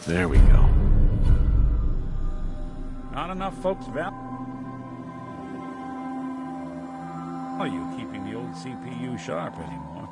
There we go. Not enough folks value keeping the old CPU sharp anymore.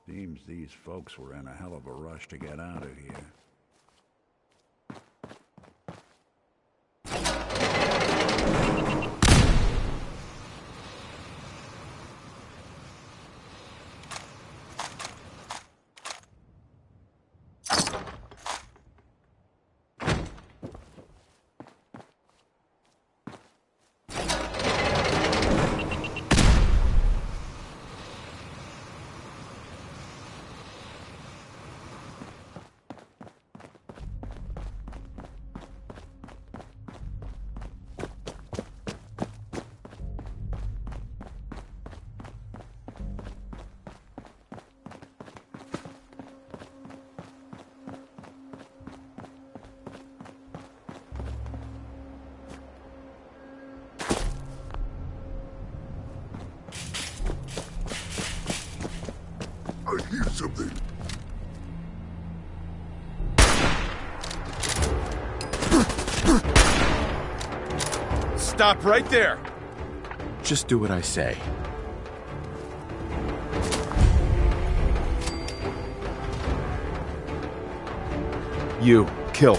Seems these folks were in a hell of a rush to get out of here. I hear something. Stop right there! Just do what I say. You, kill.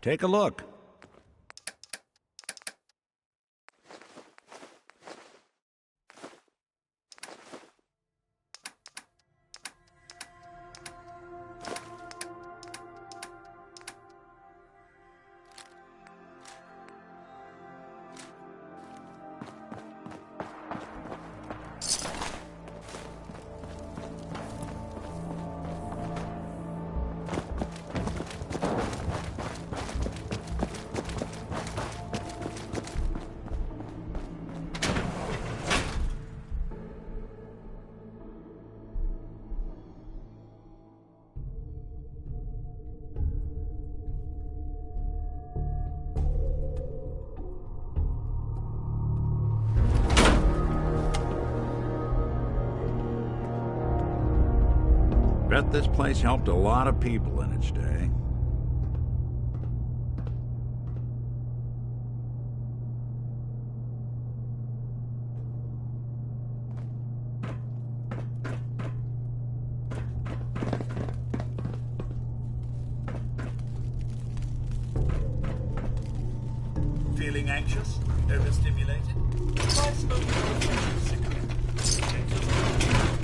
Take a look. Bet this place helped a lot of people in its day. Feeling anxious? Overstimulated? Try smoking a cigarette.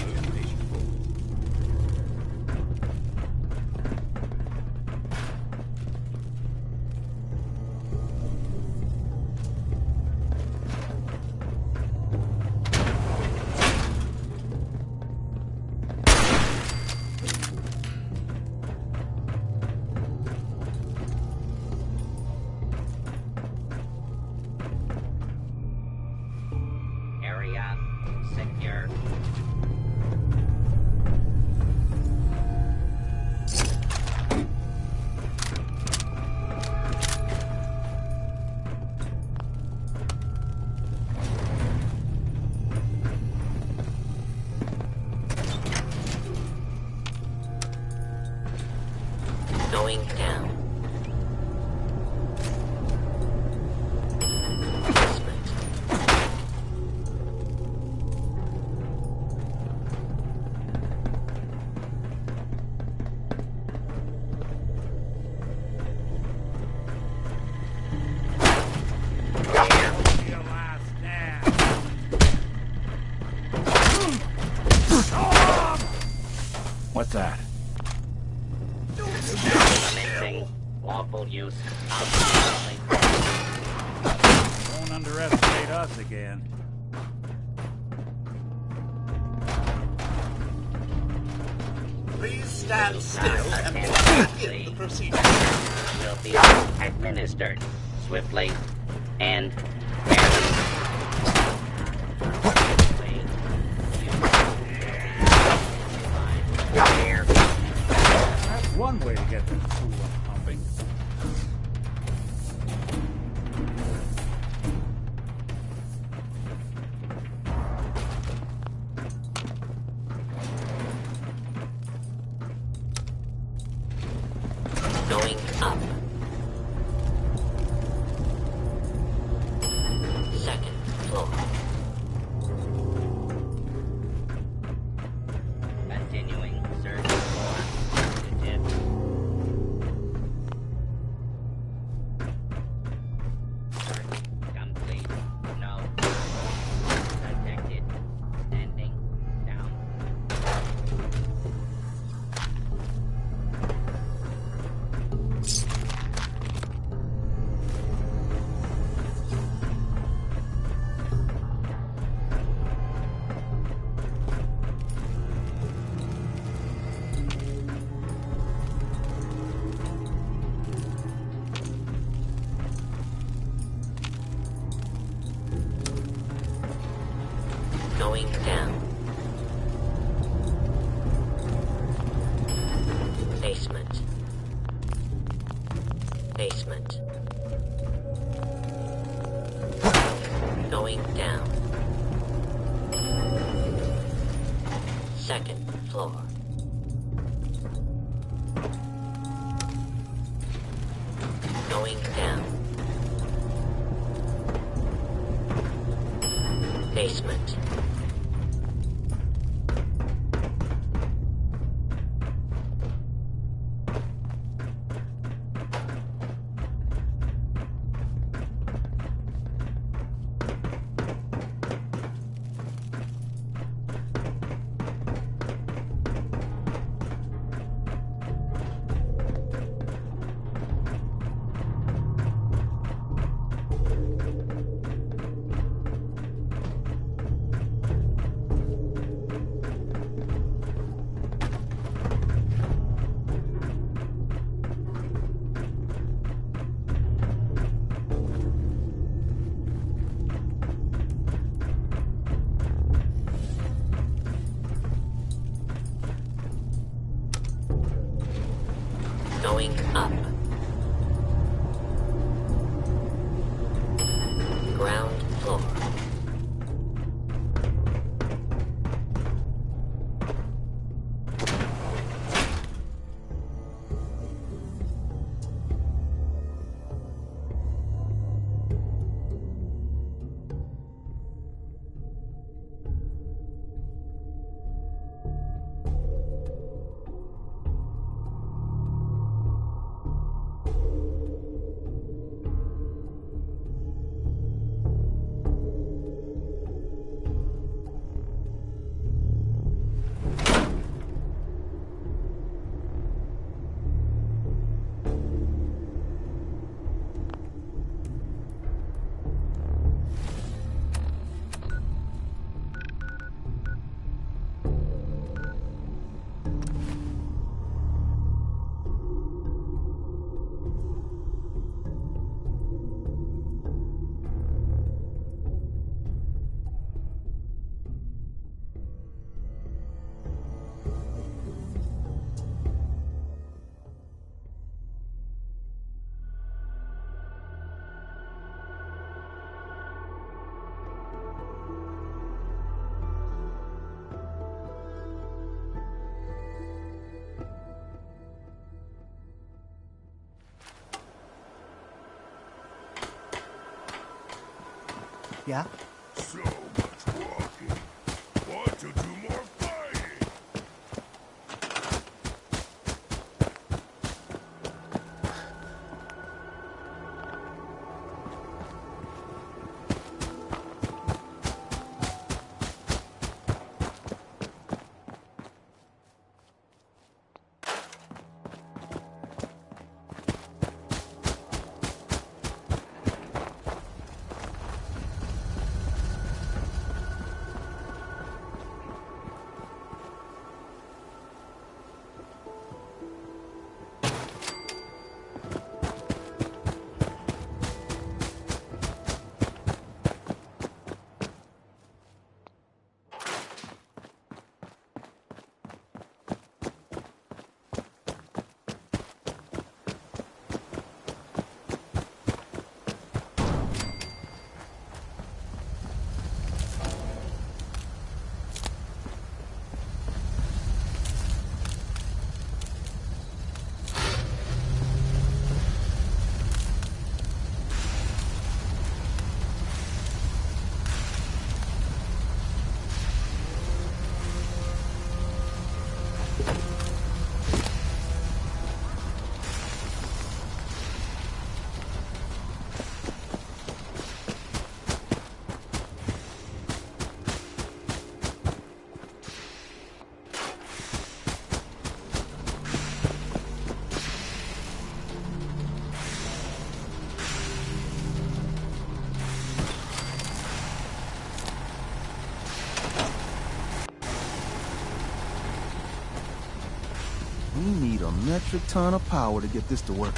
Motivation forward. Area secure. Going down. What's that? Commencing lawful use of Don't underestimate us again. Please stand still and begin the procedure. will be administered swiftly and fairly. That's one way to get them cool and pumping. Going up. Second floor. Continuing search for fugitive. Search complete. No. Detected. Standing down. Going down. Basement. Basement. Going down. Second floor. Going down. Basement. Going up. Ground floor. Yeah? So much walking. Want to do more fighting? We need a metric ton of power to get this to work.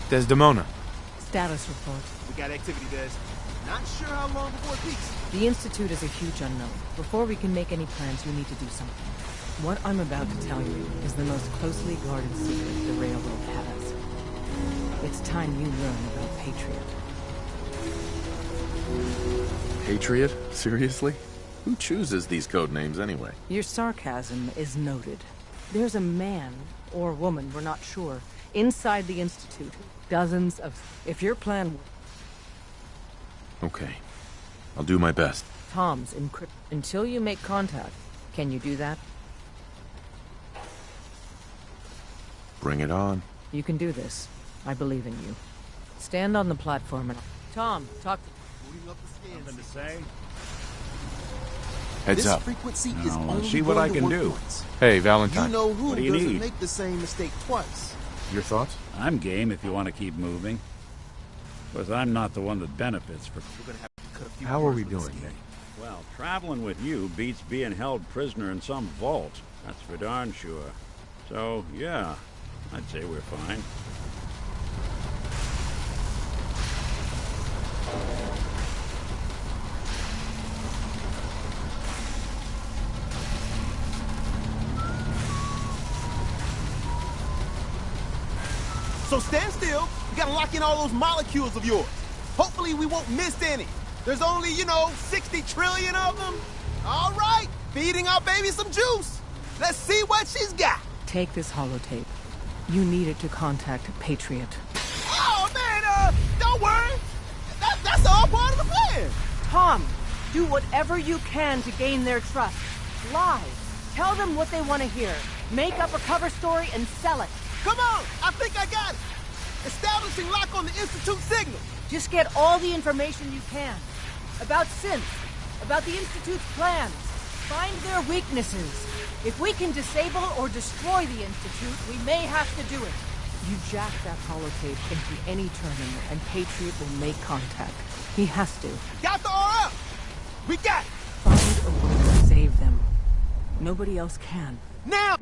Desdemona. Status report. We got activity, Des. Not sure how long before it peaks. The Institute is a huge unknown. Before we can make any plans, you need to do something. What I'm about to tell you is the most closely guarded secret the Railroad has. It's time you learn about Patriot. Patriot? Seriously? Who chooses these code names anyway? Your sarcasm is noted. There's a man, or woman, we're not sure, inside the Institute. Dozens of... If your plan... Okay. I'll do my best. Tom's encrypt... Until you make contact, can you do that? Bring it on. You can do this. I believe in you. Stand on the platform and... Tom, talk to... Nothing to say? Heads This up. frequency Now, is let's only see what going I to can work do. once. Hey, You Valentine. know who What do you doesn't need? make the same mistake twice. Your thoughts? I'm game if you want to keep moving. Of course, I'm not the one that benefits for... We're gonna have to cut a few How are corners we with this doing, game. Nick? Well, traveling with you beats being held prisoner in some vault. That's for darn sure. So, yeah, I'd say we're fine. So stand still. We gotta lock in all those molecules of yours. Hopefully we won't miss any. There's only, 60 trillion of them. All right, feeding our baby some juice. Let's see what she's got. Take this holotape. You need it to contact Patriot. Oh, man, don't worry. That's all part of the plan. Tom, do whatever you can to gain their trust. Lie. Tell them what they want to hear. Make up a cover story and sell it. Come on, I think I got it. Establishing lock on the Institute signal. Just get all the information you can. About synth. About the Institute's plans. Find their weaknesses. If we can disable or destroy the Institute, we may have to do it. You jack that holotape into any terminal and Patriot will make contact. He has to. Got the RF. We got it. Find a way to save them. Nobody else can. Now.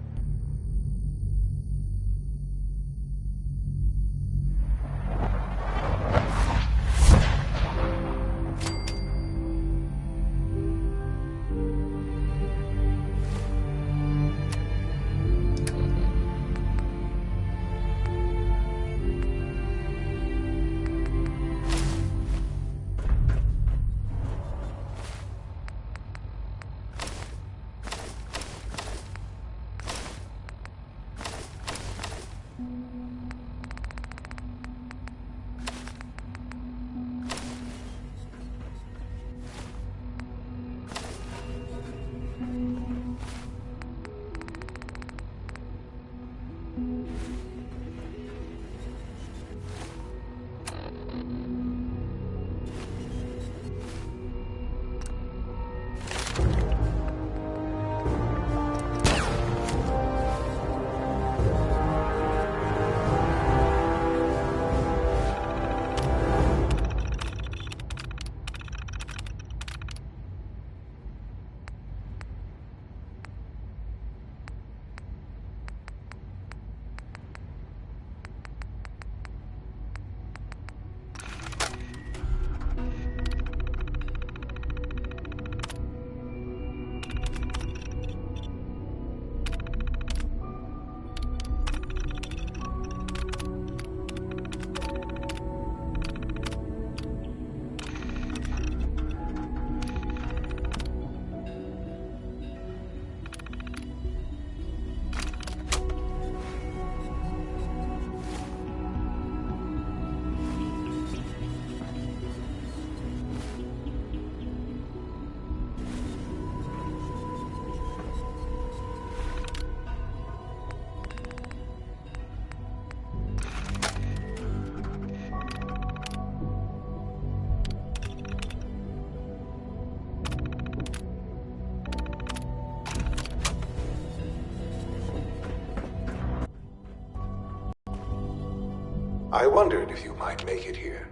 I wondered if you might make it here.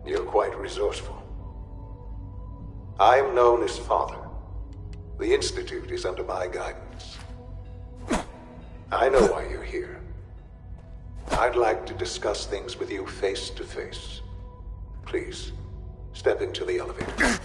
You're quite resourceful. I'm known as Father. The Institute is under my guidance. I know why you're here. I'd like to discuss things with you face to face. Please, step into the elevator.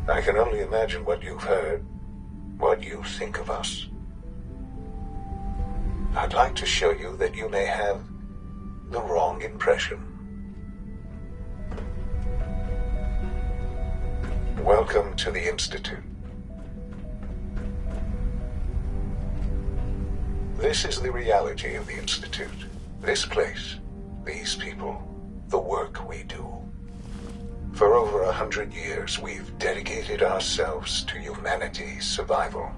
I can only imagine what you've heard, what you think of us. I'd like to show you that you may have the wrong impression. Welcome to the Institute. This is the reality of the Institute. This place, these people, the work we do. For over 100 years, we've dedicated ourselves to humanity's survival.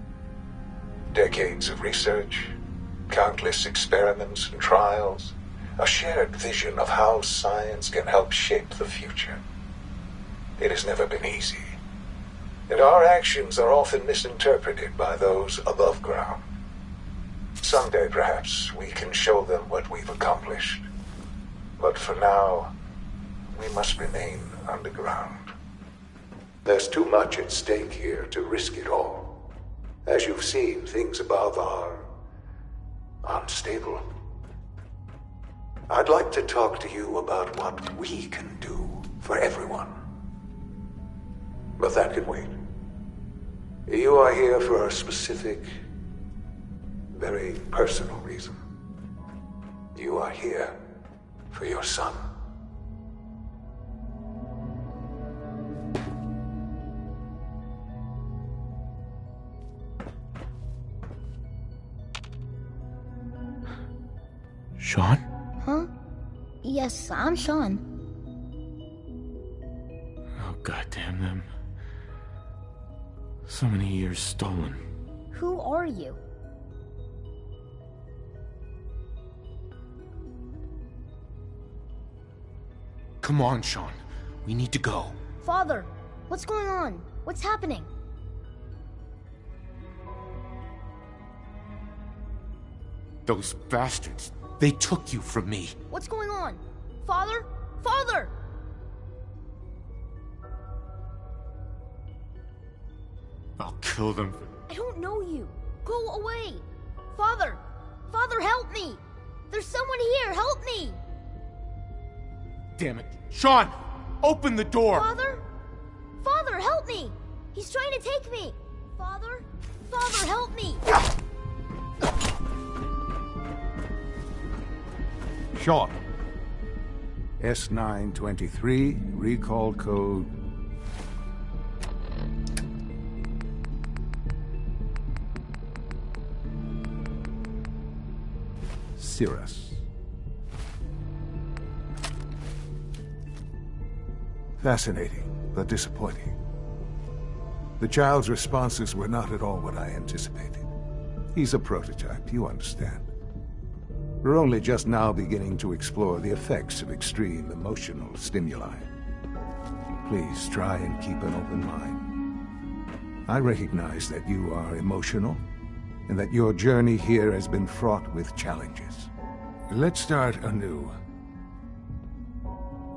Decades of research, countless experiments and trials, a shared vision of how science can help shape the future. It has never been easy, and our actions are often misinterpreted by those above ground. Someday, perhaps, we can show them what we've accomplished. But for now, we must remain underground. There's too much at stake here to risk it all. As you've seen, things above are unstable. I'd like to talk to you about what we can do for everyone. But that can wait. You are here for a specific, very personal reason. You are here for your son. Sean? Huh? Yes, I'm Sean. Oh, goddamn them. So many years stolen. Who are you? Come on, Sean. We need to go. Father, what's going on? What's happening? Those bastards. They took you from me. What's going on? Father? Father! I'll kill them. I don't know you. Go away. Father! Father, help me! There's someone here. Help me! Damn it. Sean! Open the door! Father? Father, help me! He's trying to take me! Father? Father, help me! Sean. S923, recall code... Cirrus. Fascinating, but disappointing. The child's responses were not at all what I anticipated. He's a prototype, you understand. We're only just now beginning to explore the effects of extreme emotional stimuli. Please try and keep an open mind. I recognize that you are emotional, and that your journey here has been fraught with challenges. Let's start anew.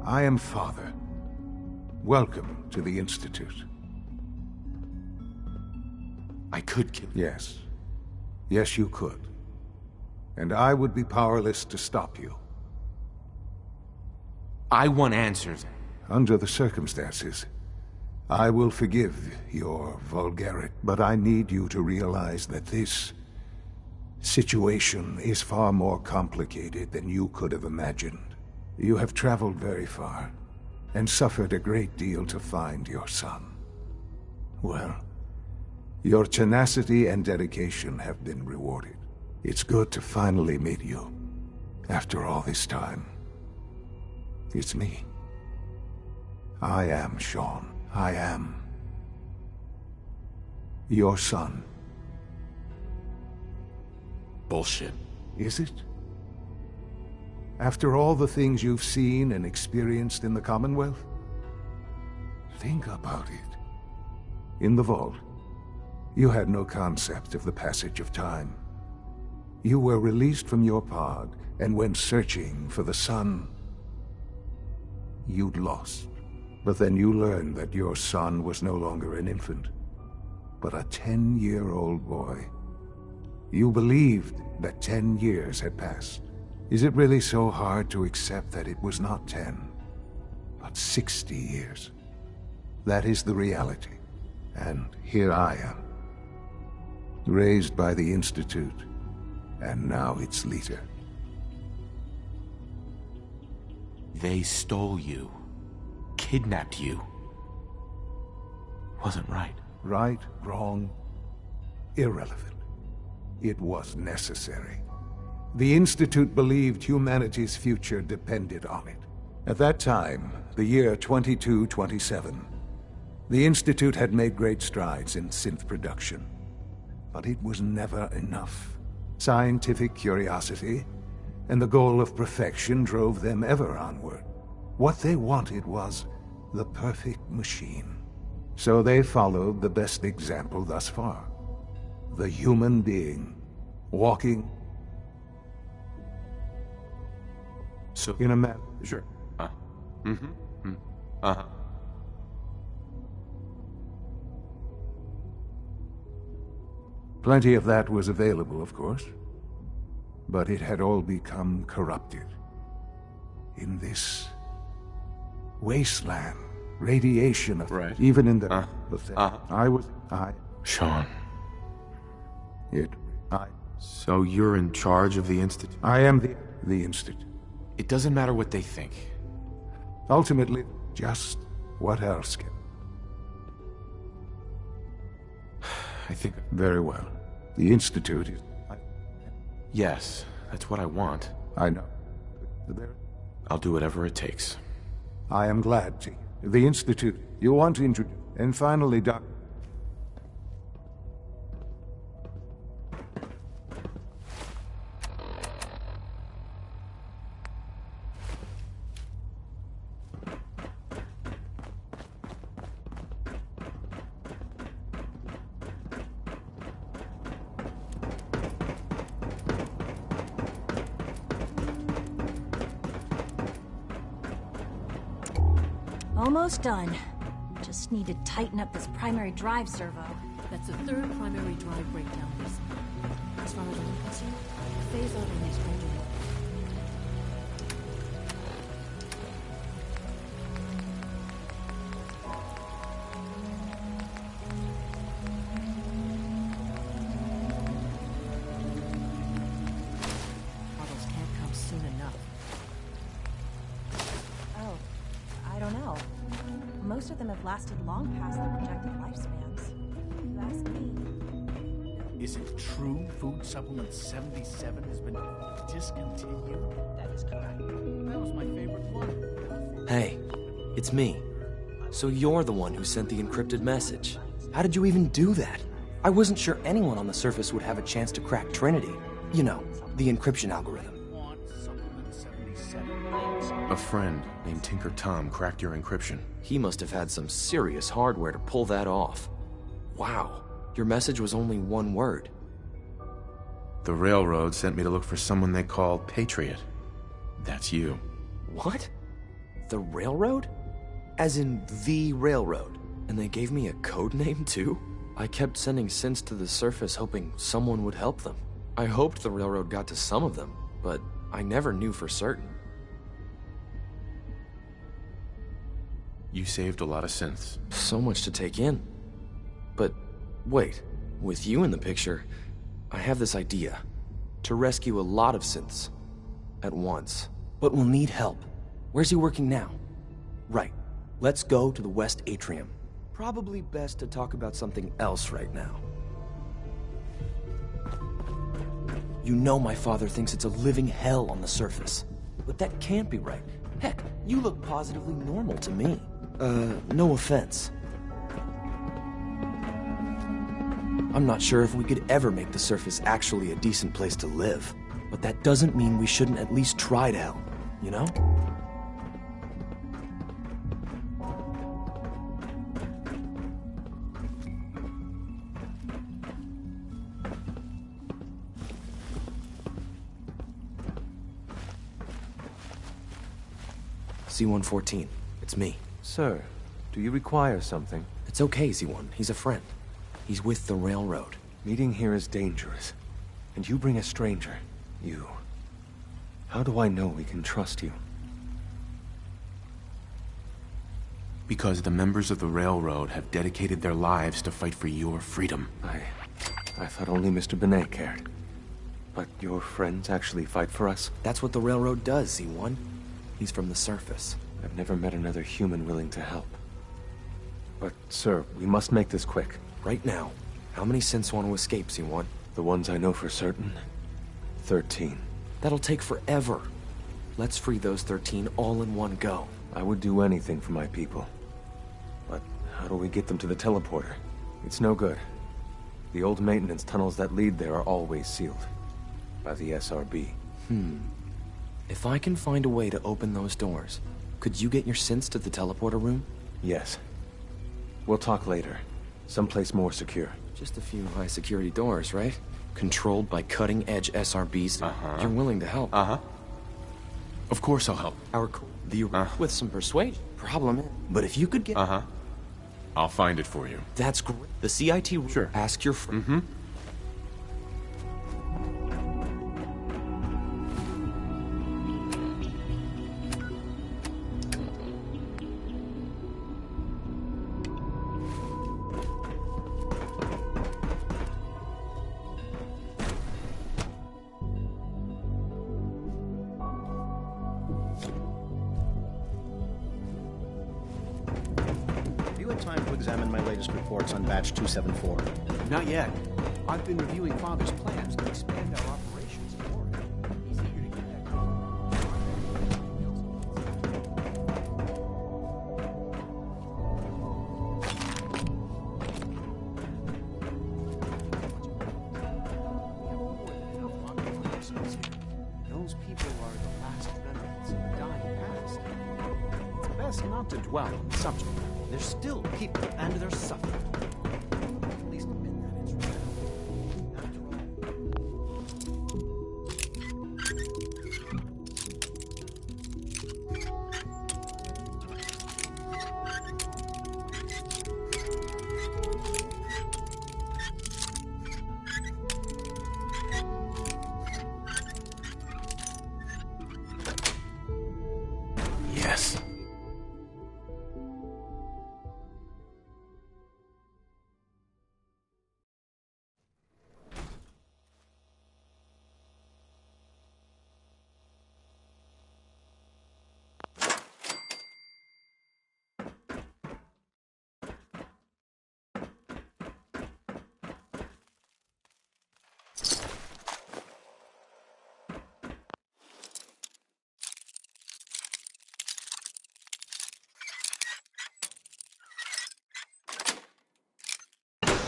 I am Father. Welcome to the Institute. I could kill you. Yes. Yes, you could. And I would be powerless to stop you. I want answers. Under the circumstances, I will forgive your vulgarity, but I need you to realize that this situation is far more complicated than you could have imagined. You have traveled very far, and suffered a great deal to find your son. Well, your tenacity and dedication have been rewarded. It's good to finally meet you, after all this time. It's me. I am Sean. I am your son. Bullshit. Is it? After all the things you've seen and experienced in the Commonwealth? Think about it. In the vault, you had no concept of the passage of time. You were released from your pod and went searching for the sun you'd lost. But then you learned that your son was no longer an infant, but a 10-year-old boy. You believed that 10 years had passed. Is it really so hard to accept that it was not 10, but 60 years? That is the reality. And here I am, raised by the Institute, and now its leader. They stole you. Kidnapped you. Wasn't right. Right, wrong, irrelevant. It was necessary. The Institute believed humanity's future depended on it. At that time, the year 2227, the Institute had made great strides in synth production. But it was never enough. Scientific curiosity and the goal of perfection drove them ever onward. What they wanted was the perfect machine. So they followed the best example thus far. The human being, walking So in a manner. sure. Plenty of that was available, of course. But it had all become corrupted. In this wasteland, radiation of Right. even in the Sean. I So you're in charge of the Institute? I am the Institute. It doesn't matter what they think. Ultimately, just what else can? I think... Very well. The Institute is... Yes, that's what I want. I know. I'll do whatever it takes. I am glad to. The Institute, you want to introduce... And finally, Doc... Almost done. Just need to tighten up this primary drive servo. That's the third primary drive breakdown recently. As far as I'm concerned, phase out on these holding. Models can't come soon enough. Oh, I don't know. Most of them have lasted long past their projected lifespans. If you ask me. Is it true Food Supplement 77 has been discontinued? That is correct. That was my favorite one. Hey, it's me. So you're the one who sent the encrypted message. How did you even do that? I wasn't sure anyone on the surface would have a chance to crack Trinity. You know, the encryption algorithm. Want Supplement 77? A friend named Tinker Tom cracked your encryption. He must have had some serious hardware to pull that off. Wow, your message was only one word. The Railroad sent me to look for someone they call Patriot. That's you. What? The Railroad? As in the Railroad? And they gave me a code name too? I kept sending synths to the surface hoping someone would help them. I hoped the Railroad got to some of them, but I never knew for certain. You saved a lot of synths. So much to take in. But wait, with you in the picture, I have this idea. To rescue a lot of synths. At once. But we'll need help. Where's he working now? Right. Let's go to the West Atrium. Probably best to talk about something else right now. You know my father thinks it's a living hell on the surface. But that can't be right. Heck, you look positively normal to me. No offense. I'm not sure if we could ever make the surface actually a decent place to live. But that doesn't mean we shouldn't at least try to help, you know? C-114, it's me. Sir, do you require something? It's okay, Z1. He's a friend. He's with the Railroad. Meeting here is dangerous. And you bring a stranger. You. How do I know we can trust you? Because the members of the Railroad have dedicated their lives to fight for your freedom. I thought only Mr. Benet cared. But your friends actually fight for us? That's what the Railroad does, Z1. He's from the surface. I've never met another human willing to help. But, sir, we must make this quick. Right now, how many synths want to escape, Z1? The ones I know for certain? 13. That'll take forever. Let's free those 13 all in one go. I would do anything for my people. But how do we get them to the teleporter? It's no good. The old maintenance tunnels that lead there are always sealed. By the SRB. If I can find a way to open those doors, could you get your synths to the teleporter room? Yes. We'll talk later. Someplace more secure. Just a few high-security doors, right? Controlled by cutting-edge SRBs. You're willing to help. Of course I'll help. With some persuasion. Problem is, but if you could get... I'll find it for you. That's great. The CIT... Sure. Ask your friend. Time to examine my latest reports on batch 274. Not yet. I've been reviewing Father's plans to expand our operations in Oregon. He's eager to get that Those people are the last remnants of a dying past. It's best not to dwell on the subject. They're still people, and they're suffering. At least admit that it's real. After Yes.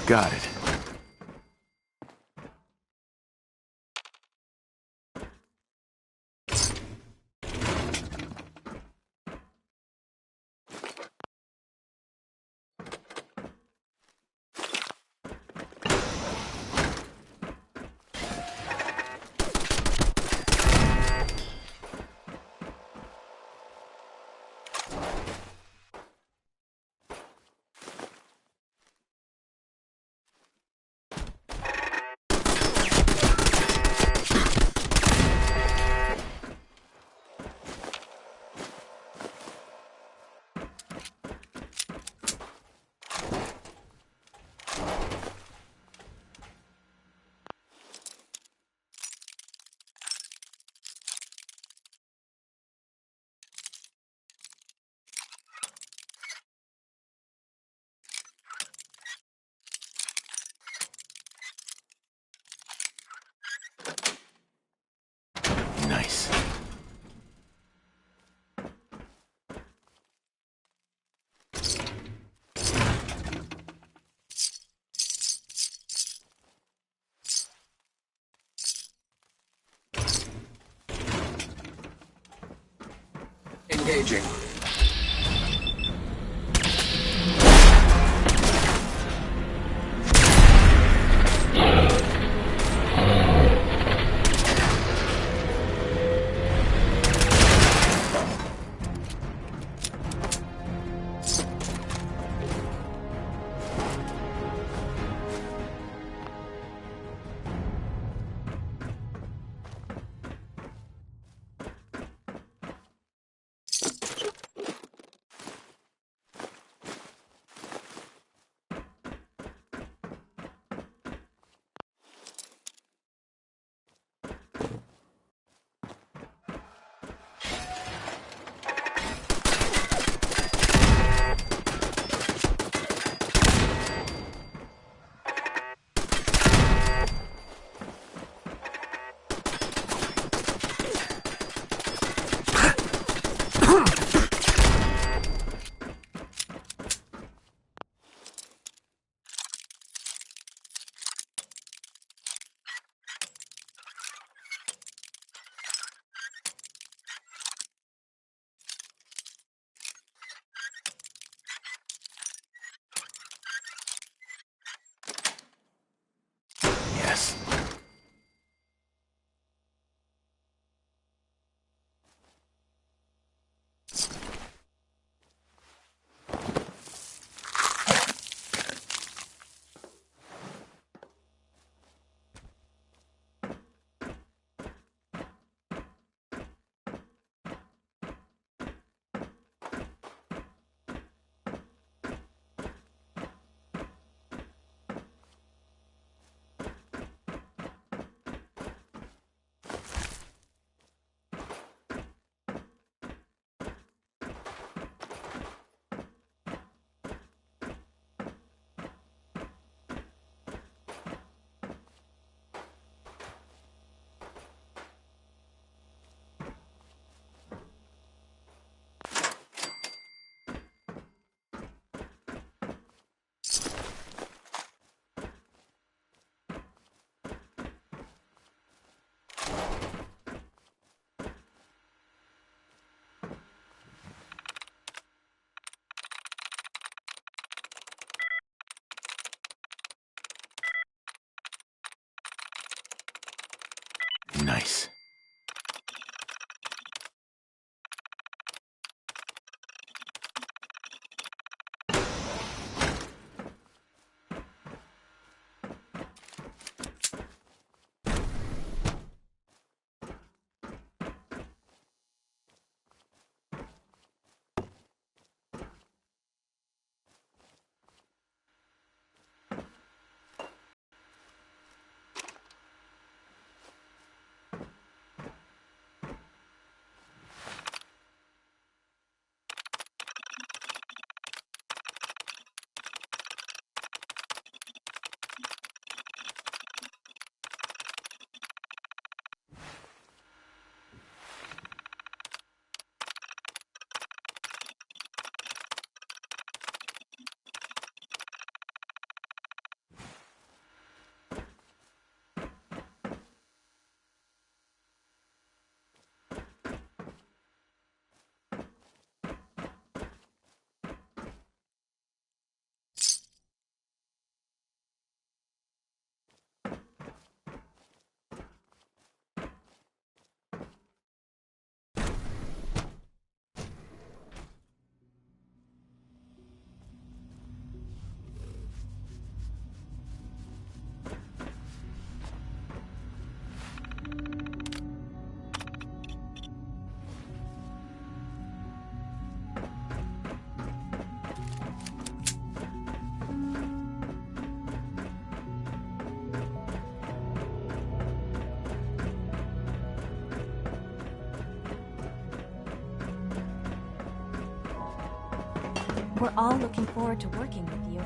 Got it. Nice. Engaging. We're all looking forward to working with you.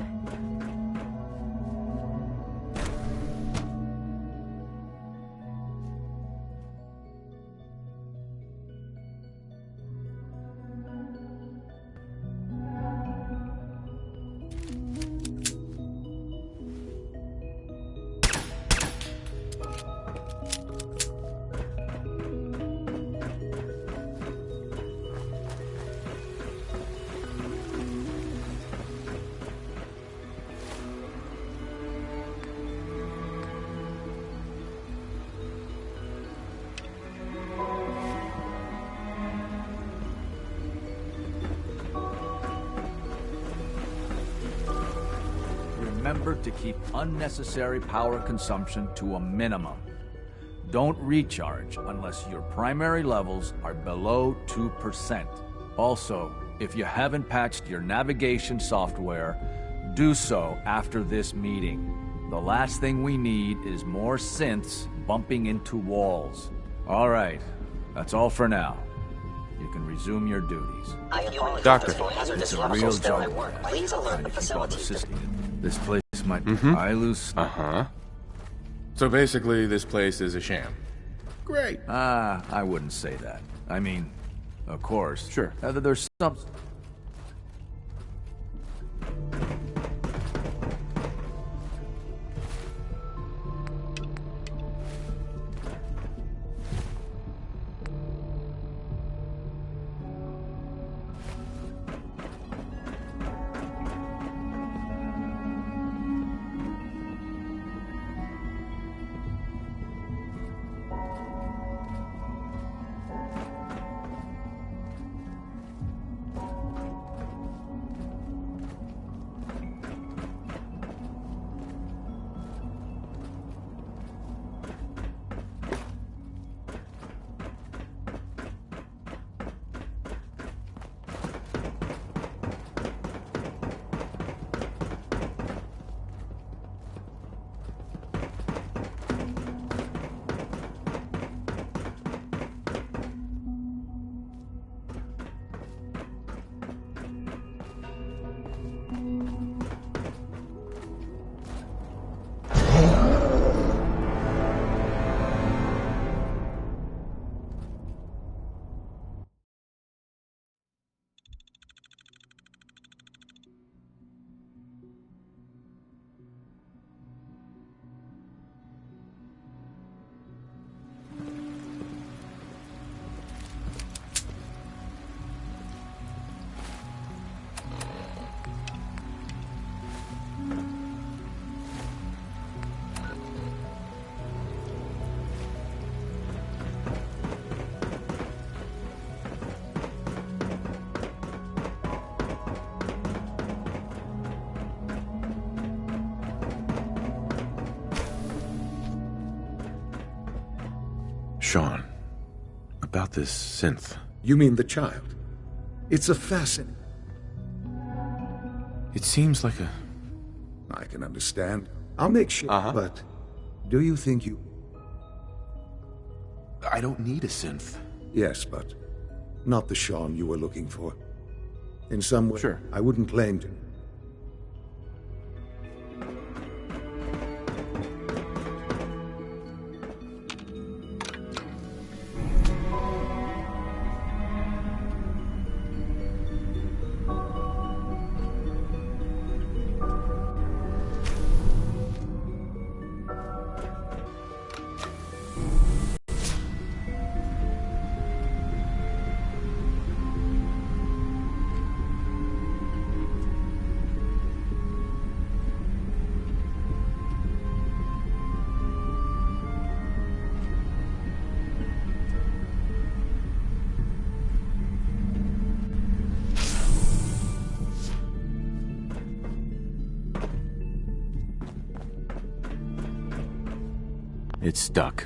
Remember to keep unnecessary power consumption to a minimum. Don't recharge unless your primary levels are below 2%. Also, if you haven't patched your navigation software, do so after this meeting. The last thing we need is more synths bumping into walls. All right, that's all for now. You can resume your duties. Doctor. It's a real job. Please alert the facility. This place might be loose. Uh-huh. So basically, this place is a sham. Great. I wouldn't say that. I mean, of course. Sure. There's some... Sean, about this synth. You mean the child? It's a fascinating... It seems like a... I can understand. I'll make sure, but... Do you think you... I don't need a synth. Yes, but... Not the Sean you were looking for. In some way, Sure. I wouldn't claim to... It's stuck.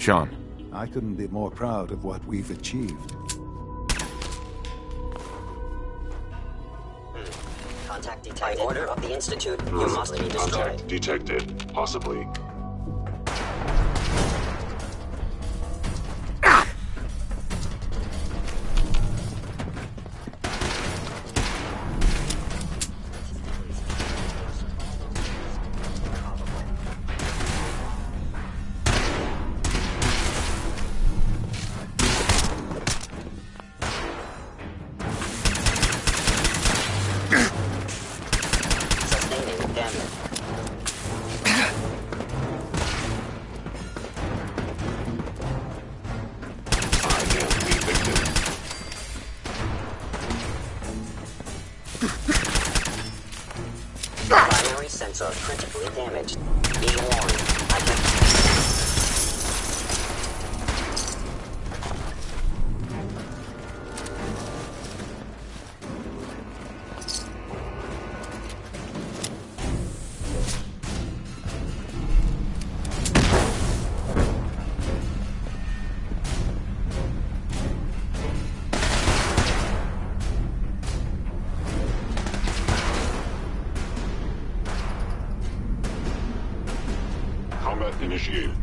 Sean. I couldn't be more proud of what we've achieved. Contact detected. By order of the Institute, you must be destroyed. Contact detected. Possibly. Primary sensor critically damaged. Be warned. I can... Combat initiated.